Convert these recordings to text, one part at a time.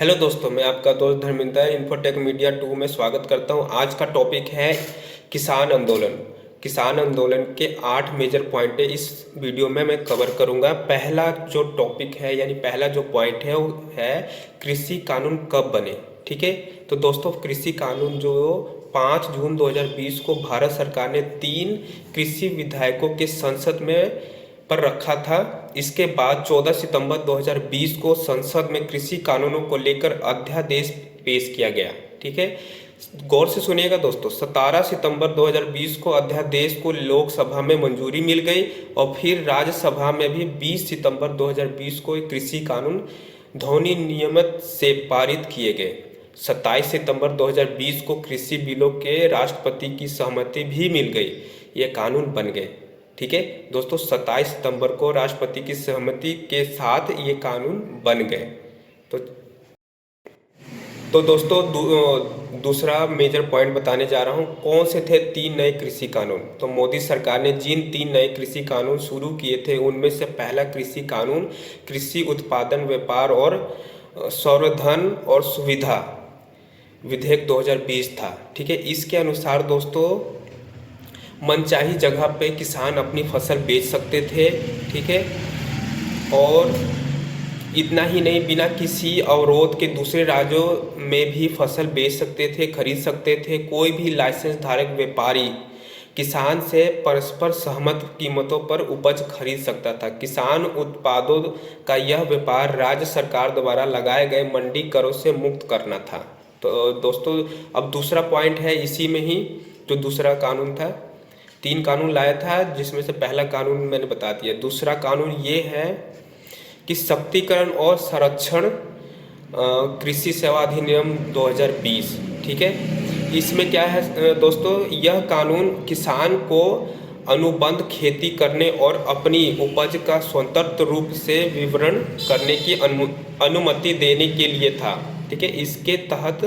Hello दोस्तों, मैं आपका दोस्त धर्मिंदर इन्फोटेक मीडिया 2 में स्वागत करता हूं। आज का टॉपिक है किसान आंदोलन। किसान आंदोलन के 8 मेजर पॉइंट है इस वीडियो में मैं कवर करूंगा। पहला जो टॉपिक है यानी पहला जो पॉइंट है वो है कृषि कानून कब बने। ठीक है, तो दोस्तों कृषि कानून जो 5 जून 2020 को भारत सरकार ने 3 कृषि विधायकों के संसद में पर रखा था। इसके बाद 14 सितंबर 2020 को संसद में कृषि कानूनों को लेकर अध्यादेश पेश किया गया। ठीक है, गौर से सुनिएगा दोस्तों। 17 सितंबर 2020 को अध्यादेश को लोकसभा में मंजूरी मिल गई और फिर राज्यसभा में भी 20 सितंबर 2020 को कृषि कानून ध्वनि नियमित से पारित किए गए। 27 सितंबर 2020 को कृषि बिलों के राष्ट्रपति की सहमति भी मिल गई, ये कानून बन गए। ठीक है दोस्तों, 27 सितंबर को राष्ट्रपति की सहमति के साथ ये कानून बन गए। तो दोस्तों दूसरा मेजर पॉइंट बताने जा रहा हूँ। कौन से थे 3 नए कृषि कानून। तो मोदी सरकार ने जिन 3 नए कृषि कानून शुरू किए थे उनमें से पहला कृषि कानून कृषि उत्पादन व्यापार और संवर्धन और सुविधा विधेयक 2020 था। ठीक है, इसके अनुसार दोस्तों मनचाही जगह पे किसान अपनी फसल बेच सकते थे। ठीक है, और इतना ही नहीं, बिना किसी अवरोध के दूसरे राज्यों में भी फसल बेच सकते थे, खरीद सकते थे। कोई भी लाइसेंस धारक व्यापारी किसान से परस्पर सहमत कीमतों पर उपज खरीद सकता था। किसान उत्पादों का यह व्यापार राज्य सरकार द्वारा लगाए गए मंडी करों से मुक्त करना था। तो दोस्तों अब दूसरा पॉइंट है इसी में ही, जो दूसरा कानून था। 3 कानून लाया था जिसमें से पहला कानून मैंने बता दिया। दूसरा कानून ये है कि शक्तिकरण और संरक्षण कृषि सेवा अधिनियम 2020। ठीक है, इसमें क्या है दोस्तों, यह कानून किसान को अनुबंध खेती करने और अपनी उपज का स्वतंत्र रूप से विवरण करने की अनुमति देने के लिए था। ठीक है, इसके तहत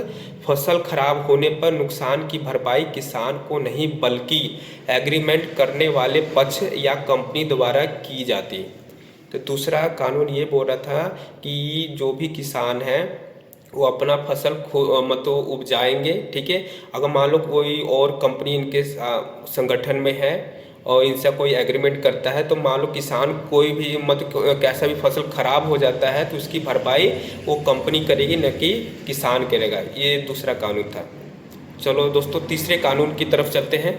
फसल खराब होने पर नुकसान की भरपाई किसान को नहीं बल्कि एग्रीमेंट करने वाले पक्ष या कंपनी द्वारा की जाती। तो दूसरा कानून ये बोल रहा था कि जो भी किसान हैं वो अपना फसल मतलब उपजाएंगे। ठीक है, अगर मान लो कोई और कंपनी इनके संगठन में है और इनसे कोई एग्रीमेंट करता है तो मान लो किसान कोई भी मतलब कैसा भी फसल खराब हो जाता है तो उसकी भरपाई वो कंपनी करेगी, न कि किसान करेगा। ये दूसरा कानून था। चलो दोस्तों तीसरे कानून की तरफ चलते हैं।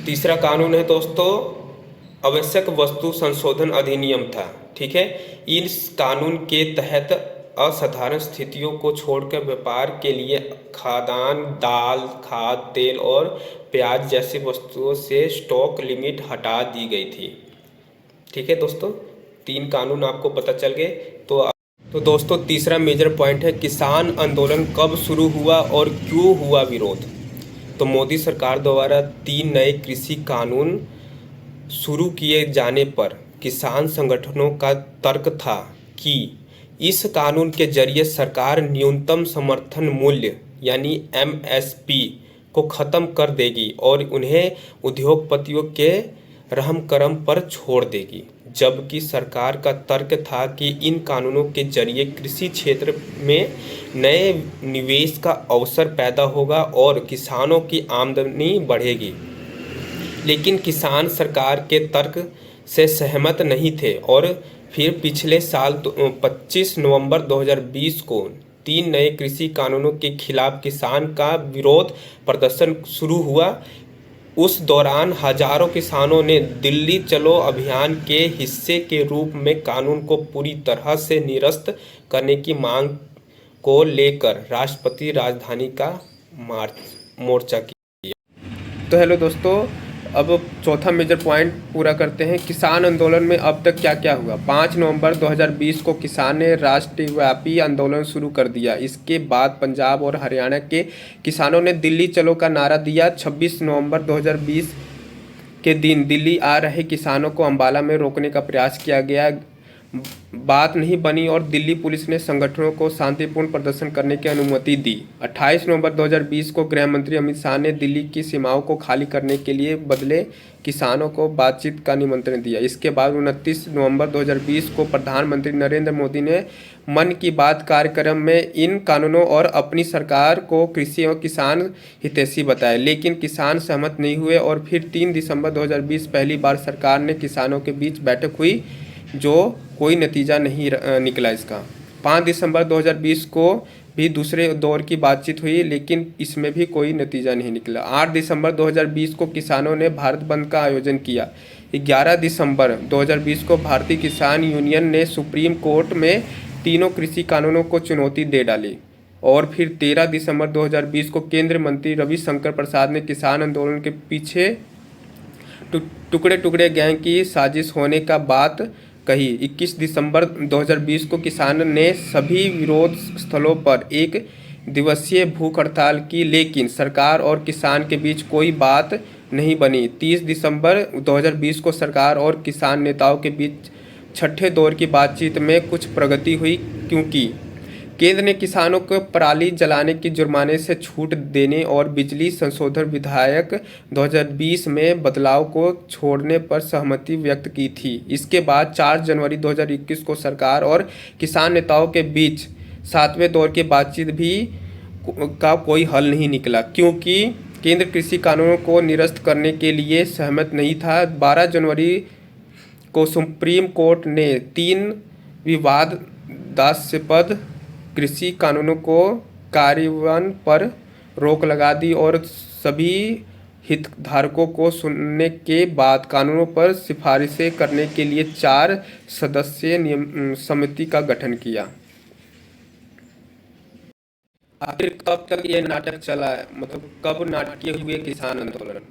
तीसरा कानून है दोस्तों आवश्यक वस्तु संशोधन अधिनियम था। ठीक है, इस कानून के तहत असाधारण स्थितियों को छोड़कर व्यापार के लिए खाद्यान्न, दाल, खाद, तेल और प्याज जैसी वस्तुओं से स्टॉक लिमिट हटा दी गई थी। ठीक है दोस्तों, 3 कानून आपको पता चल गए। तो दोस्तों तीसरा मेजर पॉइंट है किसान आंदोलन कब शुरू हुआ और क्यों हुआ विरोध। तो मोदी सरकार द्वारा 3 नए कृषि कानून शुरू किए जाने पर किसान संगठनों का तर्क था कि इस कानून के जरिए सरकार न्यूनतम समर्थन मूल्य यानी MSP को ख़त्म कर देगी और उन्हें उद्योगपतियों के रहम करम पर छोड़ देगी। जबकि सरकार का तर्क था कि इन कानूनों के जरिए कृषि क्षेत्र में नए निवेश का अवसर पैदा होगा और किसानों की आमदनी बढ़ेगी। लेकिन किसान सरकार के तर्क से सहमत नहीं थे और फिर पिछले साल 25 नवंबर 2020 को 3 नए कृषि कानूनों के खिलाफ किसान का विरोध प्रदर्शन शुरू हुआ। उस दौरान हजारों किसानों ने दिल्ली चलो अभियान के हिस्से के रूप में कानून को पूरी तरह से निरस्त करने की मांग को लेकर राष्ट्रपति राजधानी का मोर्चा किया। तो हेलो दोस्तों, अब चौथा मेजर पॉइंट पूरा करते हैं। किसान आंदोलन में अब तक क्या क्या हुआ। 5 नवंबर 2020 को किसान ने राष्ट्रव्यापी आंदोलन शुरू कर दिया। इसके बाद पंजाब और हरियाणा के किसानों ने दिल्ली चलो का नारा दिया। 26 नवंबर 2020 के दिन दिल्ली आ रहे किसानों को अंबाला में रोकने का प्रयास किया गया। बात नहीं बनी और दिल्ली पुलिस ने संगठनों को शांतिपूर्ण प्रदर्शन करने की अनुमति दी। 28 नवंबर 2020 को गृह मंत्री अमित शाह ने दिल्ली की सीमाओं को खाली करने के लिए बदले किसानों को बातचीत का निमंत्रण दिया। इसके बाद 29 नवंबर 2020 को प्रधानमंत्री नरेंद्र मोदी ने मन की बात कार्यक्रम में इन कानूनों और अपनी सरकार को कृषि और किसान हितैषी बताया, लेकिन किसान सहमत नहीं हुए और फिर 3 दिसंबर 2020 पहली बार सरकार ने किसानों के बीच बैठक हुई, जो कोई नतीजा नहीं निकला इसका। 5 दिसंबर 2020 को भी दूसरे दौर की बातचीत हुई, लेकिन इसमें भी कोई नतीजा नहीं निकला। 8 दिसंबर 2020 को किसानों ने भारत बंद का आयोजन किया। 11 दिसंबर 2020 को भारतीय किसान यूनियन ने सुप्रीम कोर्ट में तीनों कृषि कानूनों को चुनौती दे डाली और फिर 13 दिसंबर 2020 को केंद्रीय मंत्री रविशंकर प्रसाद ने किसान आंदोलन के पीछे टुकड़े टुकड़े गैंग की साजिश होने का बात कही। 21 दिसंबर 2020 को किसान ने सभी विरोध स्थलों पर एक दिवसीय भूख हड़ताल की, लेकिन सरकार और किसान के बीच कोई बात नहीं बनी। 30 दिसंबर 2020 को सरकार और किसान नेताओं के बीच छठे दौर की बातचीत में कुछ प्रगति हुई, क्योंकि केंद्र ने किसानों को पराली जलाने की जुर्माने से छूट देने और बिजली संशोधन विधेयक 2020 में बदलाव को छोड़ने पर सहमति व्यक्त की थी। इसके बाद 4 जनवरी 2021 को सरकार और किसान नेताओं के बीच 7वें दौर की बातचीत भी का कोई हल नहीं निकला, क्योंकि केंद्र कृषि कानूनों को निरस्त करने के लिए सहमत नहीं था। 12 जनवरी को सुप्रीम कोर्ट ने 3 विवादास्पद कृषि कानूनों को कार्यान्वयन पर रोक लगा दी और सभी हितधारकों को सुनने के बाद कानूनों पर सिफारिशें करने के लिए 4 सदस्यीय समिति का गठन किया। आखिर कब तक ये नाटक चला, मतलब कब नाटकीय हुए किसान आंदोलन?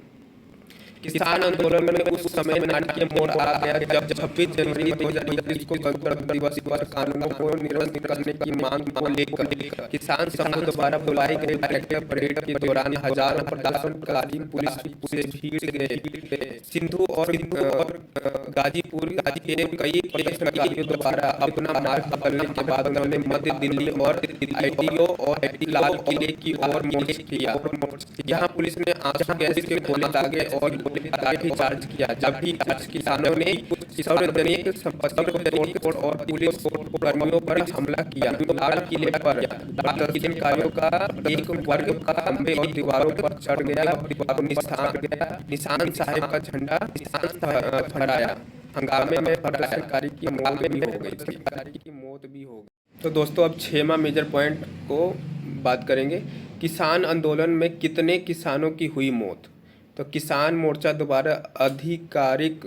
किसान आंदोलन में उस समय नाटकीय मोड़ आ गया जब 26 जनवरी 2021 को गणतंत्र दिवस पर कानूनों को निरस्त करने की मांग को लेकर किसान समूह द्वारा बुलाई गई ट्रैक्टर परेड के दौरान हजारों प्रदर्शनकारी पुलिस से भीड़ गए। सिंधु और गाजीपुर के कई प्रदर्शनकारियों द्वारा अपना मार्ग बदलने के बाद उन्होंने मध्य दिल्ली और आईटीओ और लाल किले की ओर मार्च किया, जहां पुलिस ने आंसू गैस के गोले दागे और लाठीचार्ज किया। जब भी किसानों ने सार्वजनिक संपत्ति को तोड़फोड़ और पुलिस कर्मियों पर हमला किया। लाल किले पर प्रदर्शनकारियों का एक वर्ग खंभे और दीवारों पर चढ़ गया और निशान साहेब का झंडा फहराया। हंगामे में प्रदर्शनकारी की मौत भी हो गई। तो दोस्तों अब 6वां मेजर पॉइंट को बात करेंगे। किसान आंदोलन में कितने किसानों की हुई मौत? तो किसान मोर्चा द्वारा आधिकारिक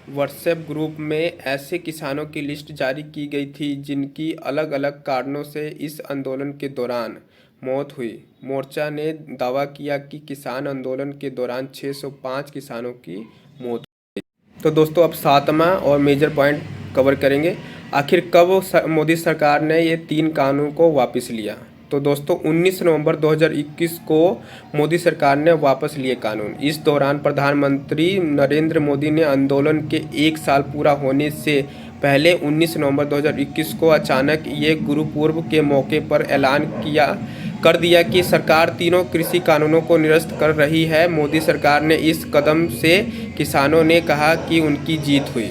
व्हाट्सएप ग्रुप में ऐसे किसानों की लिस्ट जारी की गई थी जिनकी अलग अलग कारणों से इस आंदोलन के दौरान मौत हुई। मोर्चा ने दावा किया कि किसान आंदोलन के दौरान 605 किसानों की मौत हुई। तो दोस्तों अब 7वां और मेजर पॉइंट कवर करेंगे। आखिर कब मोदी सरकार ने ये 3 कानून को वापस लिया? तो दोस्तों 19 नवंबर 2021 को मोदी सरकार ने वापस लिए कानून। इस दौरान प्रधानमंत्री नरेंद्र मोदी ने आंदोलन के 1 साल पूरा होने से पहले 19 नवंबर 2021 को अचानक ये गुरुपूर्व के मौके पर ऐलान कर दिया कि सरकार तीनों कृषि कानूनों को निरस्त कर रही है। मोदी सरकार ने इस कदम से किसानों ने कहा कि उनकी जीत हुई।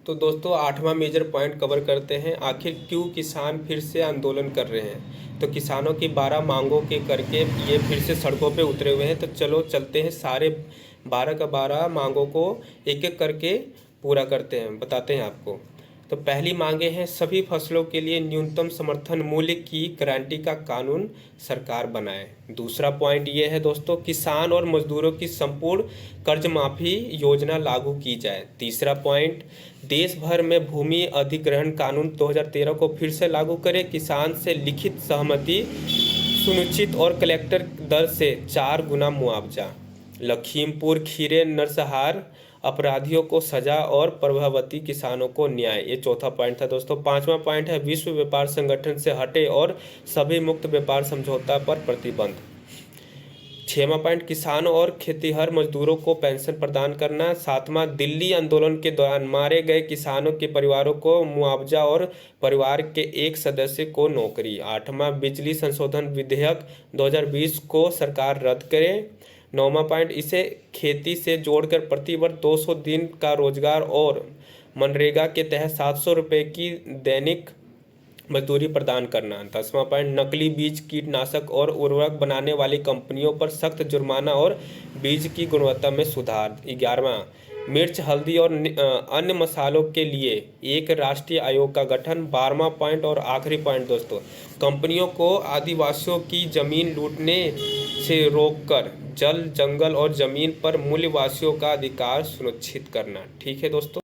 तो दोस्तों 8वां मेजर पॉइंट कवर करते हैं। आखिर क्यों किसान फिर से आंदोलन कर रहे हैं? तो किसानों की 12 मांगों के करके ये फिर से सड़कों पे उतरे हुए हैं। तो चलो चलते हैं, सारे 12 का 12 मांगों को एक एक करके पूरा करते हैं, बताते हैं आपको। तो पहली मांगे हैं सभी फसलों के लिए न्यूनतम समर्थन मूल्य की गारंटी का कानून सरकार बनाए। दूसरा पॉइंट ये है दोस्तों, किसान और मजदूरों की संपूर्ण कर्ज माफी योजना लागू की जाए। तीसरा पॉइंट, देश भर में भूमि अधिग्रहण कानून 2013 को फिर से लागू करें। किसान से लिखित सहमति सुनिश्चित और कलेक्टर दर से 4 गुना मुआवजा। लखीमपुर खीरी नरसंहार अपराधियों को सजा और प्रभावती किसानों को न्याय। ये चौथा पॉइंट था दोस्तों। 5वां पॉइंट है विश्व व्यापार संगठन से हटे और सभी मुक्त व्यापार समझौता पर प्रतिबंध। 6वां पॉइंट, किसानों और खेतीहर मजदूरों को पेंशन प्रदान करना। 7वां, दिल्ली आंदोलन के दौरान मारे गए किसानों के परिवारों को मुआवजा और परिवार के एक सदस्य को नौकरी। 8वां, बिजली संशोधन विधेयक 2020 को सरकार रद्द करे। 9वां पॉइंट, इसे खेती से जोड़कर प्रति वर्ष 200 दिन का रोजगार और मनरेगा के तहत 700 रुपये की दैनिक मजदूरी प्रदान करना। 10वां पॉइंट, नकली बीज, कीटनाशक और उर्वरक बनाने वाली कंपनियों पर सख्त जुर्माना और बीज की गुणवत्ता में सुधार। 11वां, मिर्च, हल्दी और अन्य मसालों के लिए एक राष्ट्रीय आयोग का गठन। 12वां पॉइंट और आखिरी पॉइंट दोस्तों, कंपनियों को आदिवासियों की जमीन लूटने से रोककर जल, जंगल और जमीन पर मूलवासियों का अधिकार सुनिश्चित करना। ठीक है दोस्तों।